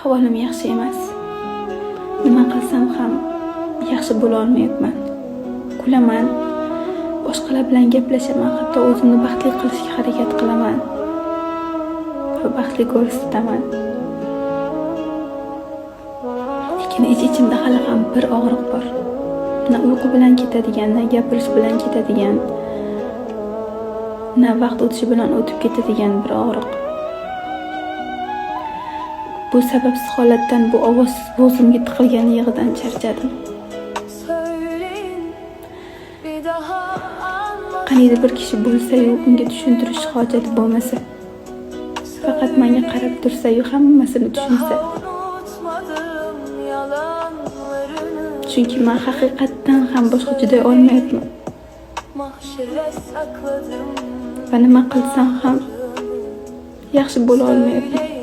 ahvolim yaxshi emas. Nima qilsam ham yaxshi bo'la olmayapman. Kulaman, boshqalar bilan gaplashaman, hatto o'zimni baxtli qilishga harakat qilaman va baxtli ko'rsataman. Lekin ich-ichimda hali ham bir og'riq bor. Na uyqu bilan ketadigan, na gapirish bilan ketadigan, na vaqt o'tishi bilan o'tib ketadigan bir og'riq. Bu sababsiz holatdan, bu ovozsiz bo'g'zimga tiqilgan yig'idan charchadim. Qaniydi bir kishi bo'lsa-yu, unga tushuntirish hojati bo'lmasa, faqat menga qarab tursa-yu, hammasini tushunsa. Chunki men haqiqatdan ham boshqa chiday olmayapman. Va nima qilsam ham yaxshi bo'la olmayapman.